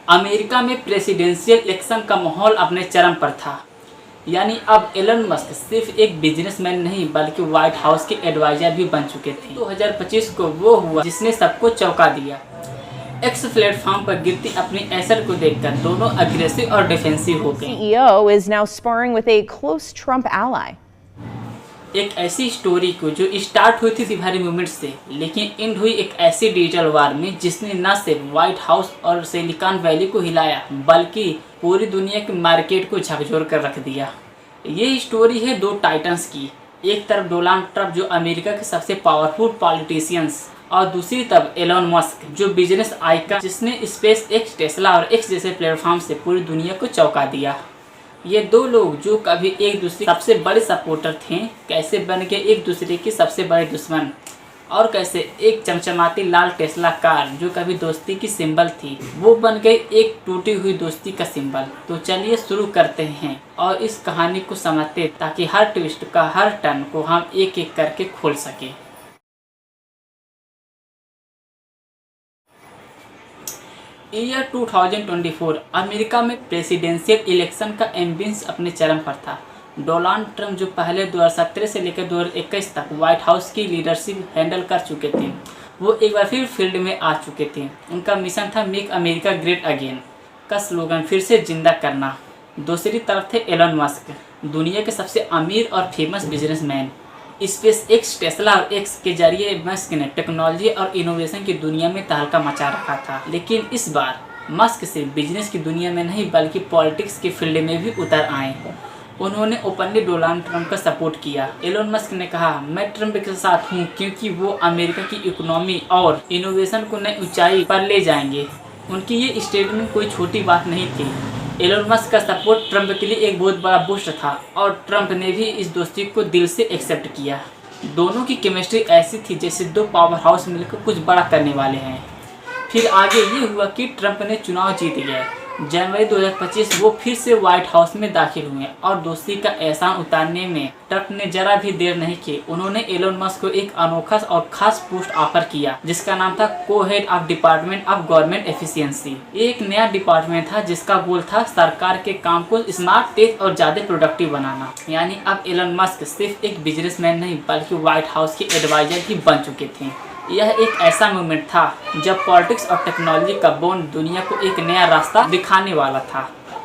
America में presidential election का माहौल अपने चरम पर था। यानी अब एलन मस्क सिर्फ एक बिजनेसमैन नहीं बल्कि व्हाइट हाउस के एडवाइजर भी बन चुके थे। 2025 को वो हुआ जिसने सबको चौंका दिया। एक्स प्लेटफॉर्म पर गिरती अपनी एसेट को देखकर दोनों अग्रेसिव और डिफेंसिव हो गए। CEO is now sparring with a close Trump ally. एक ऐसी स्टोरी को जो स्टार्ट हुई थी भारी मूवमेंट से, लेकिन एंड हुई एक ऐसी डिजिटल वार में जिसने न सिर्फ व्हाइट हाउस और सिलिकॉन वैली को हिलाया बल्कि पूरी दुनिया के मार्केट को झकझोर कर रख दिया। ये स्टोरी है दो टाइटन्स की। एक तरफ डोनाल्ड ट्रंप जो अमेरिका के सबसे पावरफुल पॉलिटिशियंस, और दूसरी तरफ एलन मस्क जो बिजनेस आइकन जिसने स्पेस एक्स, टेस्ला और एक्स जैसे प्लेटफॉर्म से पूरी दुनिया को चौंका दिया। ये दो लोग जो कभी एक दूसरे के सबसे बड़े सपोर्टर थे, कैसे बन गए एक दूसरे के सबसे बड़े दुश्मन, और कैसे एक चमचमाती लाल टेस्ला कार जो कभी दोस्ती की सिंबल थी वो बन गई एक टूटी हुई दोस्ती का सिंबल। तो चलिए शुरू करते हैं और इस कहानी को समझते ताकि हर ट्विस्ट का हर टर्न को हम एक एक करके खोल सके। ईयर 2024 अमेरिका में प्रेसिडेंशियल इलेक्शन का एम्बियंस अपने चरम पर था। डोनाल्ड ट्रंप जो पहले 2017 से लेकर 2021 तक व्हाइट हाउस की लीडरशिप हैंडल कर चुके थे, वो एक बार फिर फील्ड में आ चुके थे। उनका मिशन था मेक अमेरिका ग्रेट अगेन का स्लोगन फिर से जिंदा करना। दूसरी तरफ थे एलन मस्क, दुनिया के सबसे अमीर और famous businessman. Space x, Tesla और एक्स के जरिए मस्क ने टेक्नोलॉजी और इनोवेशन की दुनिया में तहलका मचा रखा था। लेकिन इस बार मस्क सिर्फ बिजनेस की दुनिया में नहीं बल्कि पॉलिटिक्स के फील्ड में भी उतर आए। उन्होंने ओपनली डोनाल्ड ट्रंप का सपोर्ट किया। एलन मस्क ने कहा, मैं ट्रंप के साथ हूँ क्योंकि वो अमेरिका की इकोनॉमी और इनोवेशन को नई ऊंचाई पर ले जाएंगे। उनकी ये स्टेटमेंट कोई छोटी बात नहीं थी। एलन मस्क का सपोर्ट ट्रंप के लिए एक बहुत बड़ा बूस्ट था और ट्रंप ने भी इस दोस्ती को दिल से एक्सेप्ट किया। दोनों की केमिस्ट्री ऐसी थी जैसे दो पावर हाउस मिलकर कुछ बड़ा करने वाले हैं। फिर आगे ये हुआ कि ट्रंप ने चुनाव जीत गया। जनवरी 2025 वो फिर से व्हाइट हाउस में दाखिल हुए और दोस्ती का एहसान उतारने में ट्रंप ने जरा भी देर नहीं की। उन्होंने एलन मस्क को एक अनोखा और खास पोस्ट ऑफर किया जिसका नाम था co-head of department of government efficiency. एक नया डिपार्टमेंट था जिसका गोल था सरकार के काम को स्मार्ट, तेज और ज्यादा प्रोडक्टिव बनाना। यानी अब एलन मस्क सिर्फ एक बिजनेसमैन नहीं बल्कि व्हाइट हाउस के एडवाइजर भी बन चुके थे। यह एक ऐसा मोमेंट था जब पॉलिटिक्स और टेक्नोलॉजी का बॉन्ड दुनिया को एक नया रास्ता दिखाने वाला था।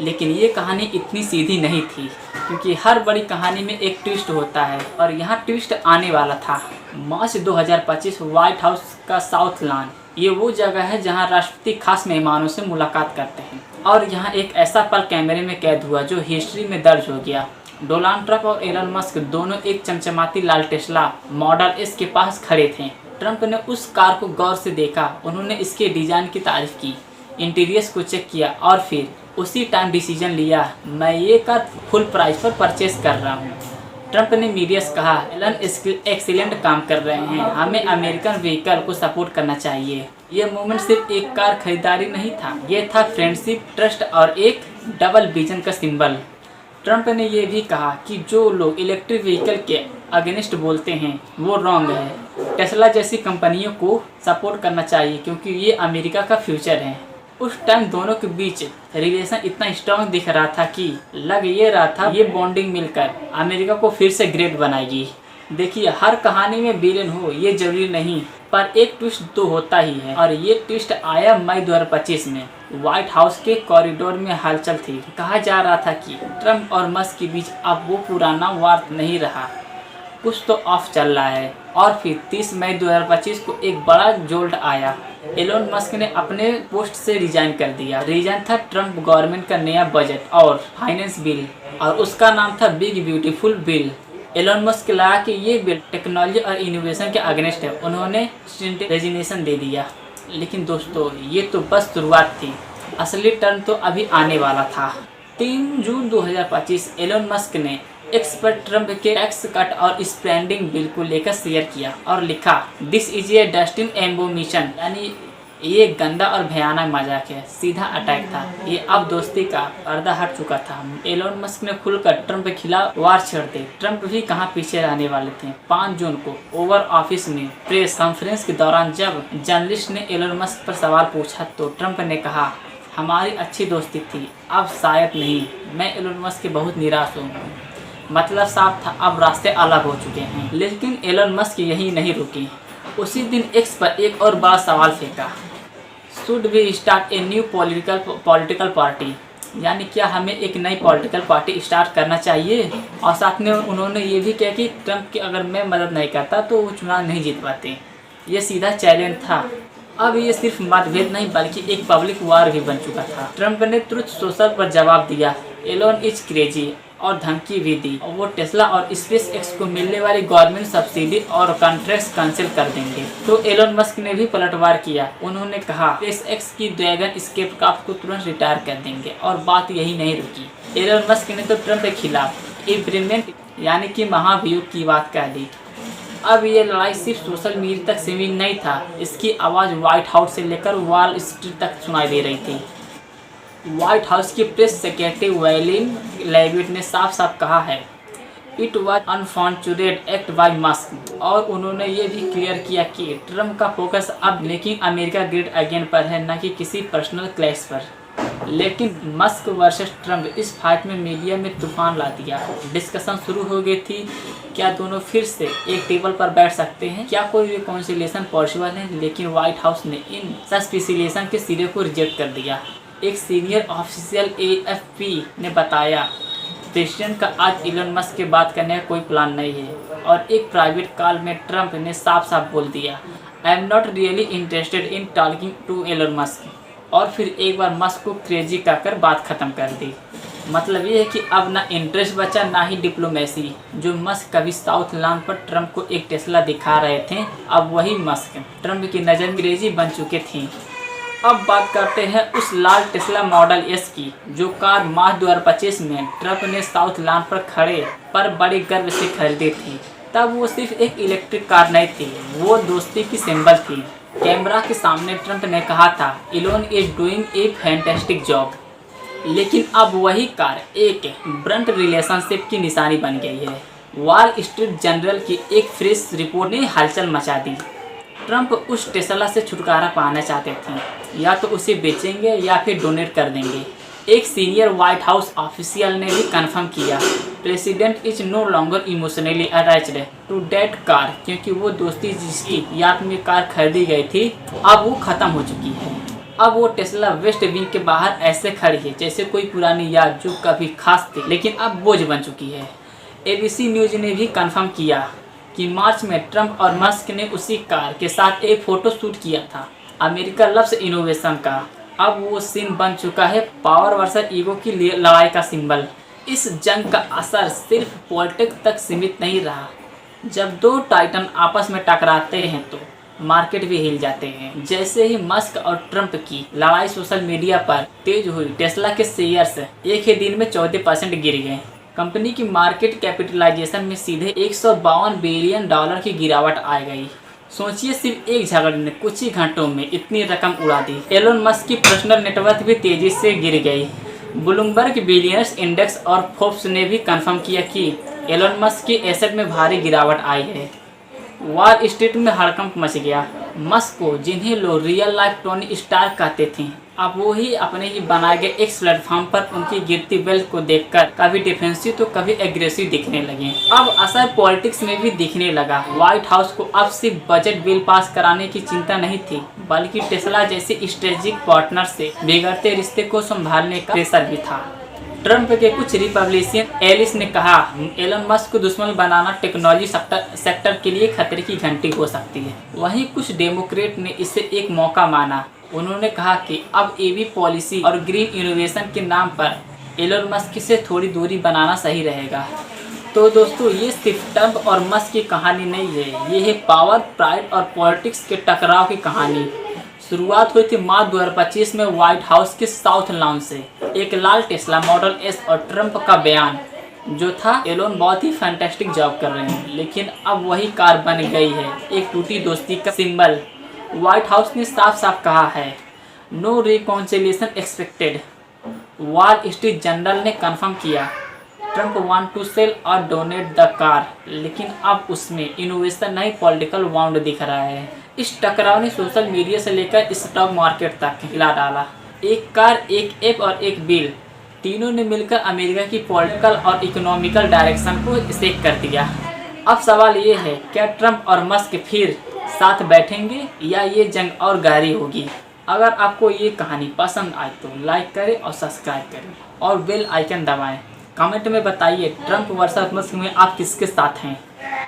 लेकिन ये कहानी इतनी सीधी नहीं थी क्योंकि हर बड़ी कहानी में एक ट्विस्ट होता है और यहाँ ट्विस्ट आने वाला था। मार्च 2025 व्हाइट हाउस का साउथ लॉन, ये वो जगह है जहाँ राष्ट्रपति खास मेहमानों से मुलाकात करते हैं। और यहाँ एक ऐसा पल कैमरे में कैद हुआ जो हिस्ट्री में दर्ज हो गया। डोनाल्ड ट्रंप और एलन मस्क दोनों एक चमचमाती लाल टेस्ला मॉडल एस के पास खड़े थे। ट्रंप ने उस कार को गौर से देखा, उन्होंने इसके डिज़ाइन की तारीफ की, इंटीरियर्स को चेक किया और फिर उसी टाइम डिसीजन लिया, मैं ये कार फुल प्राइस पर परचेस कर रहा हूँ। ट्रंप ने मीडिया से कहा, एलन एक्सीलेंट काम कर रहे हैं, हमें अमेरिकन व्हीकल को सपोर्ट करना चाहिए। ये मूवमेंट सिर्फ एक कार खरीदारी नहीं था, ये था फ्रेंडशिप, ट्रस्ट और एक डबल विजन का सिंबल। ट्रंप ने यह भी कहा कि जो लोग इलेक्ट्रिक व्हीकल के अगेंस्ट बोलते हैं वो रॉन्ग है। टेस्ला जैसी कंपनियों को सपोर्ट करना चाहिए क्योंकि ये अमेरिका का फ्यूचर है। उस टाइम दोनों के बीच रिलेशन इतना स्ट्रांग दिख रहा था कि लग ये रहा था ये बॉन्डिंग मिलकर अमेरिका को फिर से ग्रेट बनाएगी। देखिए, हर कहानी में विलेन हो ये जरूरी नहीं, पर एक ट्विस्ट तो होता ही है और ये ट्विस्ट आया मई 2025 में। व्हाइट हाउस के कॉरिडोर में हलचल थी। कहा जा रहा था कि ट्रंप और मस्क के बीच अब वो पुराना वार नहीं रहा, कुछ तो ऑफ चल रहा है। और फिर 30 मई 2025 को एक बड़ा जोल्ट आया। एलन मस्क ने अपने पोस्ट से रिजाइन कर दिया। रीजन था ट्रंप गवर्नमेंट का नया बजट और फाइनेंस बिल और उसका नाम था big beautiful bill. Elon Musk लगा कि ये बिल टेक्नोलॉजी और इनोवेशन के अगेंस्ट है, उन्होंने रेजिग्नेशन दे दिया। लेकिन दोस्तों, ये तो बस शुरुआत थी, असली टर्न तो अभी आने वाला था। 3 जून 2025 एलन मस्क ने एक्स पर ट्रंप के टैक्स कट और स्पेंडिंग बिल को लेकर शेयर किया और लिखा, दिस इज ए डस्टिन एम्बोमिशन, यानी ये गंदा और भयानक मजाक है, सीधा अटैक था। ये अब दोस्ती का पर्दा हट चुका था। एलन मस्क ने खुलकर ट्रंप के खिलाफ वार छेड़ दी। ट्रंप भी कहाँ पीछे रहने वाले थे। 5 जून को ओवल ऑफिस में प्रेस कॉन्फ्रेंस के दौरान जब जर्नलिस्ट ने एलन मस्क पर सवाल पूछा तो ट्रंप ने कहा, हमारी अच्छी दोस्ती थी, अब शायद नहीं। मैं एलोन मस्क से बहुत निराश हूँ। मतलब साफ था, अब रास्ते अलग हो चुके हैं। लेकिन एलोन मस्क यही नहीं रुकी। उसी दिन एक्स पर एक और बड़ा सवाल फेंका, should we start a new political party, यानी क्या हमें एक नई पॉलिटिकल पार्टी स्टार्ट करना चाहिए। और साथ में उन्होंने ये भी कहा कि ट्रंप की अगर मैं मदद नहीं करता तो वो चुनाव नहीं जीत पाते। ये सीधा चैलेंज था। अब ये सिर्फ मतभेद नहीं बल्कि एक पब्लिक वार भी बन चुका था। ट्रंप ने ट्रुथ सोशल पर जवाब दिया, एलोन इज क्रेजी, और धमकी भी दी। और वो टेस्ला और स्पेस एक्स को मिलने वाली गवर्नमेंट सब्सिडी और कॉन्ट्रैक्ट्स कैंसिल कर देंगे। तो एलोन मस्क ने भी पलटवार किया। उन्होंने कहा स्पेस एक्स की ड्रैगन स्पेसक्राफ्ट को तुरंत रिटायर कर देंगे। और बात यही नहीं रुकी। एलोन मस्क ने तो ट्रंप के खिलाफ इम्प्रीमेंट यानी कि महाभियोग की बात कह दी। अब ये लड़ाई सिर्फ सोशल मीडिया तक सीमित नहीं था, इसकी आवाज़ व्हाइट हाउस से लेकर वॉल स्ट्रीट तक सुनाई दे रही थी। व्हाइट हाउस की प्रेस सेक्रेटरी वेलिन लेविट ने साफ साफ कहा है, it was unfortunate act by Musk. और उन्होंने ये भी क्लियर किया कि ट्रंप का फोकस अब मेकिंग अमेरिका ग्रेट अगेन पर है, न कि किसी पर्सनल क्लैश पर। लेकिन मस्क वर्सेस ट्रंप इस फाइट में मीडिया में तूफान ला दिया। डिस्कशन शुरू हो गई थी, क्या दोनों फिर से एक टेबल पर बैठ सकते हैं, क्या कोई रिकॉन्सिलिएशन पॉसिबल है। लेकिन व्हाइट हाउस ने इन सस्पिसिलेशन के सिरे को रिजेक्ट कर दिया। एक सीनियर ऑफिशियल AFP ने बताया, प्रेसिडेंट का आज एलोन मस्क के बात करने का कोई प्लान नहीं है। और एक प्राइवेट कॉल में ट्रंप ने साफ साफ बोल दिया, I am not really interested in talking to Elon Musk. और फिर एक बार मस्क को क्रेजी कहकर बात ख़त्म कर दी। मतलब ये है कि अब ना इंटरेस्ट बचा ना ही डिप्लोमेसी। जो मस्क कभी साउथ लैंड पर ट्रंप को एक टेस्ला दिखा रहे थे, अब वही मस्क ट्रंप की नज़र में क्रेजी बन चुके थे। अब बात करते हैं उस लाल टेस्ला मॉडल एस की, जो कार मार्च 2025 में ट्रंप ने साउथ लैंड पर खड़े पर बड़े गर्व से खरीदी थी। तब वो सिर्फ एक इलेक्ट्रिक कार नहीं थी, वो दोस्ती की सिंबल थी। कैमरा के सामने ट्रंप ने कहा था, alone is doing a fantastic job. लेकिन अब वही कार एक ब्रंट रिलेशनशिप की निशानी बन गई है। वॉल स्ट्रीट जर्नल की एक फ्रेश रिपोर्ट ने हलचल मचा दी। ट्रंप उस टेस्ला से छुटकारा पाना चाहते थे, या तो उसे बेचेंगे या फिर डोनेट कर देंगे। एक सीनियर व्हाइट हाउस ऑफिशियल ने भी कंफर्म किया, president is no longer emotionally attached to that car, क्योंकि वो दोस्ती जिसकी याद में कार खरीदी गई थी अब वो ख़त्म हो चुकी है। अब वो टेस्ला वेस्ट विंग के बाहर ऐसे खड़ी है जैसे कोई पुरानी याद जो कभी खास थी लेकिन अब बोझ बन चुकी है। ABC न्यूज ने भी कंफर्म किया कि मार्च में ट्रंप और मस्क ने उसी कार के साथ एक फ़ोटो शूट किया था, अमेरिका लव्स इनोवेशन का। अब वो सीन बन चुका है पावर वर्सेस ईगो की लड़ाई का सिंबल। इस जंग का असर सिर्फ पॉलिटिक्स तक सीमित नहीं रहा। जब दो टाइटन आपस में टकराते हैं तो मार्केट भी हिल जाते हैं। जैसे ही मस्क और ट्रंप की लड़ाई सोशल मीडिया पर तेज हुई, टेस्ला के शेयर्स एक ही दिन में 14% गिर गए। कंपनी की मार्केट कैपिटलाइजेशन में सीधे $152 बिलियन की गिरावट आ गई। सोचिए, सिर्फ एक झगड़े ने कुछ ही घंटों में इतनी रकम उड़ा दी। एलोन मस्क की पर्सनल नेटवर्थ भी तेजी से गिर गई। ब्लूमबर्ग बिलियनर्स इंडेक्स और फोर्ब्स ने भी कंफर्म किया कि एलोन मस्क की एसेट में भारी गिरावट आई है। वॉल स्ट्रीट में हड़कंप मच गया। मस्क को, जिन्हें लोग रियल लाइफ टोनी स्टार्क कहते थे, अब वो ही अपने ही बनाए गए एक्स प्लेटफॉर्म पर उनकी गिरती वेल्थ को देखकर कभी डिफेंसिव तो कभी एग्रेसिव दिखने लगे। अब असर पॉलिटिक्स में भी दिखने लगा। व्हाइट हाउस को अब सिर्फ बजट बिल पास कराने की चिंता नहीं थी, बल्कि टेस्ला जैसे स्ट्रेटेजिक पार्टनर से बिगड़ते रिश्ते को संभालने का प्रेशर भी था। ट्रंप के कुछ रिपब्लिकन एलिस ने कहा, एलोन मस्क को दुश्मन बनाना टेक्नोलॉजी सेक्टर के लिए खतरे की घंटी हो सकती है। वहीं कुछ डेमोक्रेट ने इसे एक मौका माना। उन्होंने कहा कि अब EV पॉलिसी और ग्रीन इनोवेशन के नाम पर एलोन मस्क से थोड़ी दूरी बनाना सही रहेगा। तो दोस्तों, ये सिर्फ ट्रंप और मस्क की कहानी नहीं है, ये है पावर, प्राइड और पॉलिटिक्स के टकराव की कहानी। शुरुआत हुई थी मार्च 2025 में व्हाइट हाउस के साउथ लॉन से। एक लाल टेस्ला मॉडल एस और ट्रंप का बयान जो था, एलोन बहुत ही फैंटास्टिक जॉब कर रहे हैं। लेकिन अब वही कार बन गई है एक टूटी दोस्ती का सिंबल। व्हाइट हाउस ने साफ साफ कहा है, no reconciliation expected. Wall Street Journal ने कंफर्म किया, ट्रंप वांट टू सेल और डोनेट द कार, लेकिन अब उसमें इनोवेशन नहीं पॉलिटिकल वाउंड दिख रहा है। इस टकराव ने सोशल मीडिया से लेकर स्टॉक मार्केट तक हिला डाला। एक कार, एक ऐप और एक बिल, तीनों ने मिलकर अमेरिका की पॉलिटिकल और इकोनॉमिकल डायरेक्शन को सेट कर दिया। अब सवाल ये है, क्या ट्रंप और मस्क फिर साथ बैठेंगे या ये जंग और गाढ़ी होगी? अगर आपको ये कहानी पसंद आए तो लाइक करें और सब्सक्राइब करें और बेल आइकन दबाएं। कमेंट में बताइए ट्रंप वर्सेस मस्क में आप किसके साथ हैं।